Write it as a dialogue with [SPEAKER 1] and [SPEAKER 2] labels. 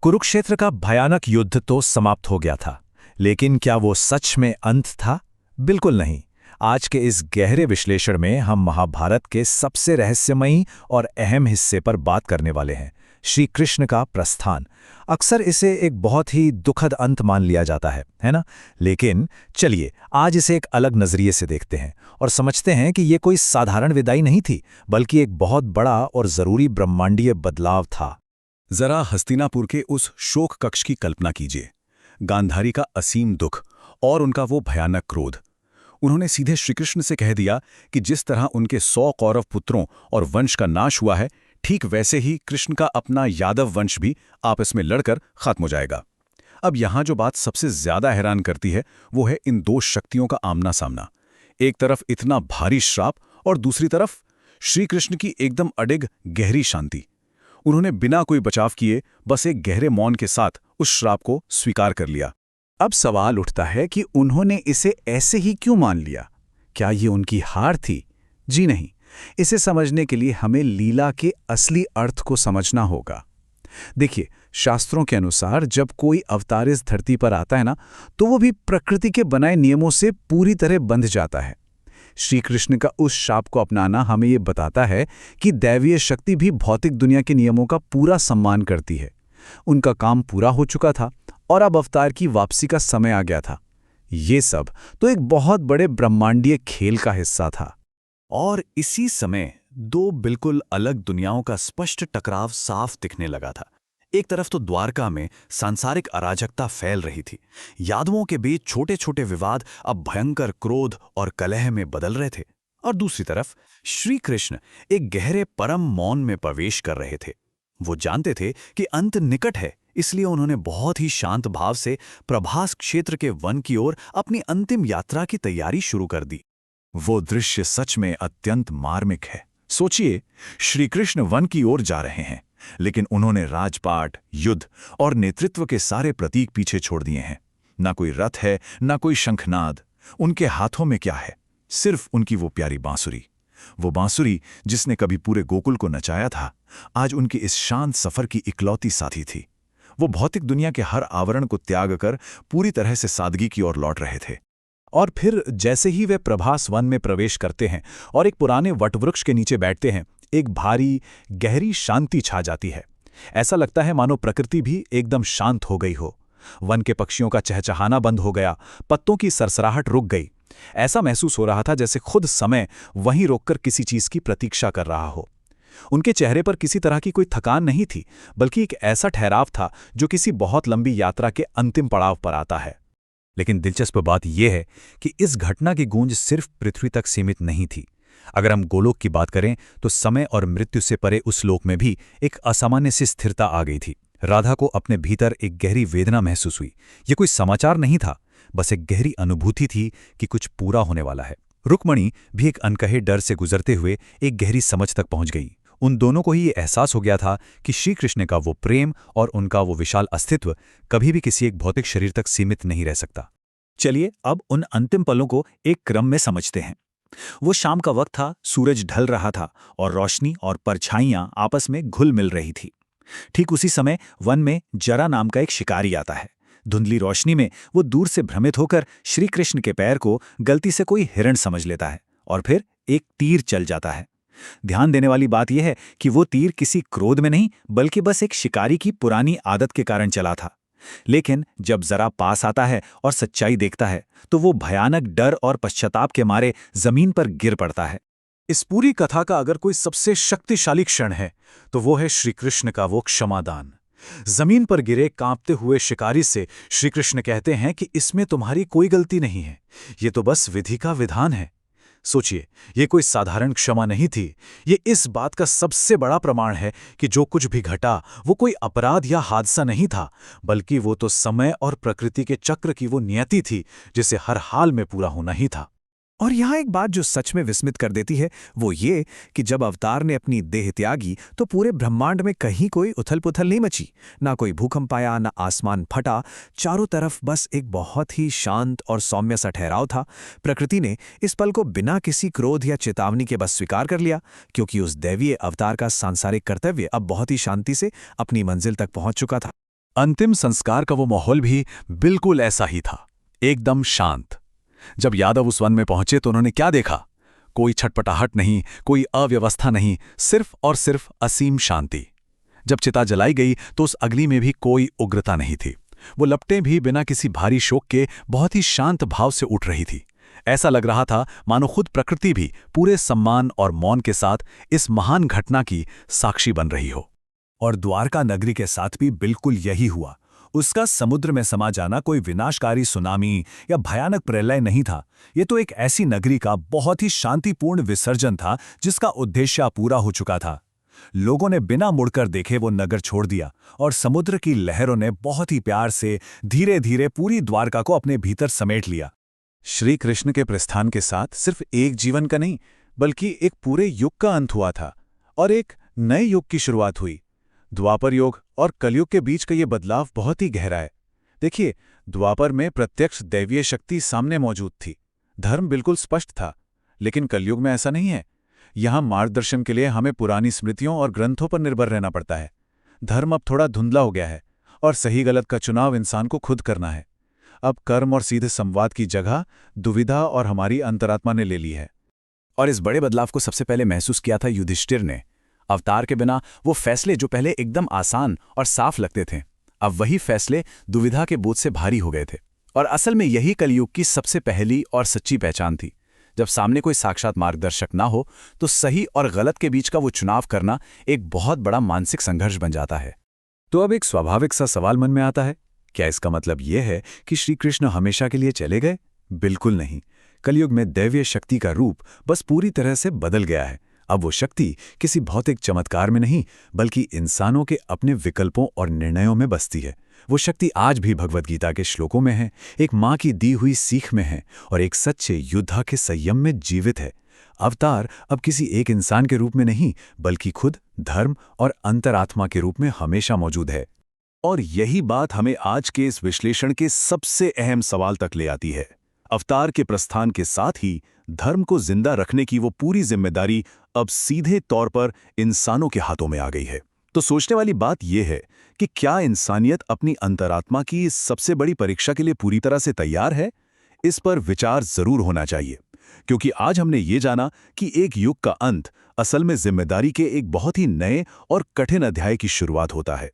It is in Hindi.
[SPEAKER 1] कुरुक्षेत्र का भयानक युद्ध तो समाप्त हो गया था, लेकिन क्या वो सच में अंत था? बिल्कुल नहीं। आज के इस गहरे विश्लेषण में हम महाभारत के सबसे रहस्यमयी और अहम हिस्से पर बात करने वाले हैं, श्री कृष्ण का प्रस्थान। अक्सर इसे एक बहुत ही दुखद अंत मान लिया जाता है ना? लेकिन चलिए आज इसे एक अलग नजरिए से देखते हैं और समझते हैं कि ये कोई साधारण विदाई नहीं थी, बल्कि एक बहुत बड़ा और जरूरी ब्रह्मांडीय बदलाव था।
[SPEAKER 2] जरा हस्तिनापुर के उस शोक कक्ष की कल्पना कीजिए। गांधारी का असीम दुख और उनका वो भयानक क्रोध। उन्होंने सीधे श्रीकृष्ण से कह दिया कि जिस तरह उनके 100 कौरव पुत्रों और वंश का नाश हुआ है, ठीक वैसे ही कृष्ण का अपना यादव वंश भी आपस में लड़कर खत्म हो जाएगा। अब यहां जो बात सबसे ज्यादा हैरान करती है वो है इन दो शक्तियों का आमना सामना। एक तरफ इतना भारी श्राप और दूसरी तरफ श्रीकृष्ण की एकदम अडिग गहरी शांति। उन्होंने बिना कोई बचाव किए बस एक गहरे मौन के साथ उस श्राप को स्वीकार कर लिया।
[SPEAKER 3] अब सवाल उठता है कि उन्होंने इसे ऐसे ही क्यों मान लिया? क्या ये उनकी हार थी? जी नहीं। इसे समझने के लिए हमें लीला के असली अर्थ को समझना होगा। देखिए, शास्त्रों के अनुसार जब कोई अवतार इस धरती पर आता है ना, तो वो भी प्रकृति के बनाए नियमों से पूरी तरह बंध जाता है। श्री कृष्ण का उस शाप को अपनाना हमें ये बताता है कि दैवीय शक्ति भी भौतिक दुनिया के नियमों का पूरा सम्मान करती है। उनका काम पूरा हो चुका था और अब अवतार की वापसी का समय आ गया था। ये सब तो एक बहुत बड़े ब्रह्मांडीय खेल का हिस्सा था।
[SPEAKER 2] और इसी समय दो बिल्कुल अलग दुनियाओं का स्पष्ट टकराव साफ दिखने लगा था। एक तरफ तो द्वारका में सांसारिक अराजकता फैल रही थी। यादवों के बीच छोटे छोटे विवाद अब भयंकर क्रोध और कलह में बदल रहे थे, और दूसरी तरफ श्री कृष्ण एक गहरे परम मौन में प्रवेश कर रहे थे। वो जानते थे कि अंत निकट है, इसलिए उन्होंने बहुत ही शांत भाव से प्रभास क्षेत्र के वन की ओर अपनी अंतिम यात्रा की तैयारी शुरू कर दी। वो दृश्य सच में अत्यंत मार्मिक है। सोचिए, श्री कृष्ण वन की ओर जा रहे हैं, लेकिन उन्होंने राजपाट, युद्ध और नेतृत्व के सारे प्रतीक पीछे छोड़ दिए हैं। ना कोई रथ है, ना कोई शंखनाद। उनके हाथों में क्या है? सिर्फ उनकी वो प्यारी बांसुरी। वो बांसुरी जिसने कभी पूरे गोकुल को नचाया था, आज उनके इस शांत सफर की इकलौती साथी थी। वो भौतिक दुनिया के हर आवरण को त्याग कर पूरी तरह से सादगी की ओर लौट रहे थे।
[SPEAKER 3] और फिर जैसे ही वे प्रभास वन में प्रवेश करते हैं और एक पुराने वटवृक्ष के नीचे बैठते हैं, एक भारी गहरी शांति छा जाती है। ऐसा लगता है मानो प्रकृति भी एकदम शांत हो गई हो। वन के पक्षियों का चहचहाना बंद हो गया, पत्तों की सरसराहट रुक गई। ऐसा महसूस हो रहा था जैसे खुद समय वहीं रोककर किसी चीज की प्रतीक्षा कर रहा हो। उनके चेहरे पर किसी तरह की कोई थकान नहीं थी, बल्कि एक ऐसा ठहराव था जो किसी बहुत लंबी यात्रा के अंतिम पड़ाव पर आता है।
[SPEAKER 1] लेकिन दिलचस्प बात यह है कि इस घटना की गूंज सिर्फ पृथ्वी तक सीमित नहीं थी। अगर हम गोलोक की बात करें तो समय और मृत्यु से परे उस लोक में भी एक असामान्य सी स्थिरता आ गई थी। राधा को अपने भीतर एक गहरी वेदना महसूस हुई। ये कोई समाचार नहीं था, बस एक गहरी अनुभूति थी कि कुछ पूरा होने वाला है। रुक्मणी भी एक अनकहे डर से गुजरते हुए एक गहरी समझ तक पहुंच गई। उन दोनों को ही ये एहसास हो गया था कि श्री कृष्ण का वो प्रेम और उनका वो विशाल अस्तित्व कभी भी किसी एक भौतिक शरीर तक सीमित नहीं रह सकता।
[SPEAKER 2] चलिए अब उन अंतिम पलों को एक क्रम में समझते हैं। वो शाम का वक्त था, सूरज ढल रहा था और रोशनी और परछाइयां आपस में घुल मिल रही थी। ठीक उसी समय वन में जरा नाम का एक शिकारी आता है। धुंधली रोशनी में वो दूर से भ्रमित होकर श्री कृष्ण के पैर को गलती से कोई हिरण समझ लेता है और फिर एक तीर चल जाता है। ध्यान देने वाली बात यह है कि वो तीर किसी क्रोध में नहीं, बल्कि बस एक शिकारी की पुरानी आदत के कारण चला था। लेकिन जब जरा पास आता है और सच्चाई देखता है, तो वो भयानक डर और पश्चाताप के मारे जमीन पर गिर पड़ता है।
[SPEAKER 3] इस पूरी कथा का अगर कोई सबसे शक्तिशाली क्षण है तो वो है श्री कृष्ण का वो क्षमादान। जमीन पर गिरे कांपते हुए शिकारी से श्री कृष्ण कहते हैं कि इसमें तुम्हारी कोई गलती नहीं है, ये तो बस विधि का विधान है। सोचिए, ये कोई साधारण क्षमा नहीं थी। ये इस बात का सबसे बड़ा प्रमाण है कि जो कुछ भी घटा वो कोई अपराध या हादसा नहीं था, बल्कि वो तो समय और प्रकृति के चक्र की वो नियति थी जिसे हर हाल में पूरा होना ही था।
[SPEAKER 4] और यहाँ एक बात जो सच में विस्मित कर देती है वो ये कि जब अवतार ने अपनी देह त्यागी तो पूरे ब्रह्मांड में कहीं कोई उथल पुथल नहीं मची। ना कोई भूकंप आया, ना आसमान फटा। चारों तरफ बस एक बहुत ही शांत और सौम्य सा ठहराव था। प्रकृति ने इस पल को बिना किसी क्रोध या चेतावनी के बस स्वीकार कर लिया, क्योंकि उस दैवीय अवतार का सांसारिक कर्तव्य अब बहुत ही शांति से अपनी मंजिल तक पहुंच चुका था।
[SPEAKER 3] अंतिम संस्कार का वो माहौल भी बिल्कुल ऐसा ही था, एकदम शांत। जब यादव उस वन में पहुंचे तो उन्होंने क्या देखा? कोई छटपटाहट नहीं, कोई अव्यवस्था नहीं, सिर्फ और सिर्फ असीम शांति। जब चिता जलाई गई तो उस अग्नि में भी कोई उग्रता नहीं थी। वो लपटें भी बिना किसी भारी शोक के बहुत ही शांत भाव से उठ रही थी। ऐसा लग रहा था मानो खुद प्रकृति भी पूरे सम्मान और मौन के साथ इस महान घटना की साक्षी बन रही हो।
[SPEAKER 4] और द्वारका नगरी के साथ भी बिल्कुल यही हुआ। उसका समुद्र में समा जाना कोई विनाशकारी सुनामी या भयानक प्रलय नहीं था। ये तो एक ऐसी नगरी का बहुत ही शांतिपूर्ण विसर्जन था जिसका उद्देश्य पूरा हो चुका था। लोगों ने बिना मुड़कर देखे वो नगर छोड़ दिया और समुद्र की लहरों ने बहुत ही प्यार से धीरे धीरे पूरी द्वारका को अपने भीतर समेट लिया।
[SPEAKER 3] श्री कृष्ण के प्रस्थान के साथ सिर्फ एक जीवन का नहीं, बल्कि एक पूरे युग का अंत हुआ था और एक नए युग की शुरुआत हुई। द्वापर युग और कलयुग के बीच का ये बदलाव बहुत ही गहरा है। देखिए, द्वापर में प्रत्यक्ष दैवीय शक्ति सामने मौजूद थी, धर्म बिल्कुल स्पष्ट था, लेकिन कलयुग में ऐसा नहीं है। यहाँ मार्गदर्शन के लिए हमें पुरानी स्मृतियों और ग्रंथों पर निर्भर रहना पड़ता है। धर्म अब थोड़ा धुंधला हो गया है और सही गलत का चुनाव इंसान को खुद करना है। अब कर्म और सीधे संवाद की जगह दुविधा और हमारी अंतरात्मा ने ले ली है।
[SPEAKER 2] और इस बड़े बदलाव को सबसे पहले महसूस किया था युधिष्ठिर ने। अवतार के बिना वो फैसले जो पहले एकदम आसान और साफ लगते थे, अब वही फैसले दुविधा के बोझ से भारी हो गए थे। और असल में यही कलयुग की सबसे पहली और सच्ची पहचान थी। जब सामने कोई साक्षात मार्गदर्शक ना हो तो सही और गलत के बीच का वो चुनाव करना एक बहुत बड़ा मानसिक संघर्ष बन जाता है।
[SPEAKER 3] तो अब एक स्वाभाविक सा सवाल मन में आता है, क्या इसका मतलब यह है कि श्री कृष्ण हमेशा के लिए चले गए? बिल्कुल नहीं। कलयुग में दैवीय शक्ति का रूप बस पूरी तरह से बदल गया है। अब वो शक्ति किसी भौतिक चमत्कार में नहीं, बल्कि इंसानों के अपने विकल्पों और निर्णयों में बसती है। वो शक्ति आज भी भगवद गीता के श्लोकों में है, एक माँ की दी हुई सीख में है और एक सच्चे योद्धा के संयम में जीवित है। अवतार अब किसी एक इंसान के रूप में नहीं, बल्कि खुद धर्म और अंतरात्मा के रूप में हमेशा मौजूद है।
[SPEAKER 2] और यही बात हमें आज के इस विश्लेषण के सबसे अहम सवाल तक ले आती है। अवतार के प्रस्थान के साथ ही धर्म को जिंदा रखने की वो पूरी जिम्मेदारी अब सीधे तौर पर इंसानों के हाथों में आ गई है। तो सोचने वाली बात यह है कि क्या इंसानियत अपनी अंतरात्मा की इस सबसे बड़ी परीक्षा के लिए पूरी तरह से तैयार है? इस पर विचार जरूर होना चाहिए, क्योंकि आज हमने ये जाना कि एक युग का अंत असल में जिम्मेदारी के एक बहुत ही नए और कठिन अध्याय की शुरुआत होता है।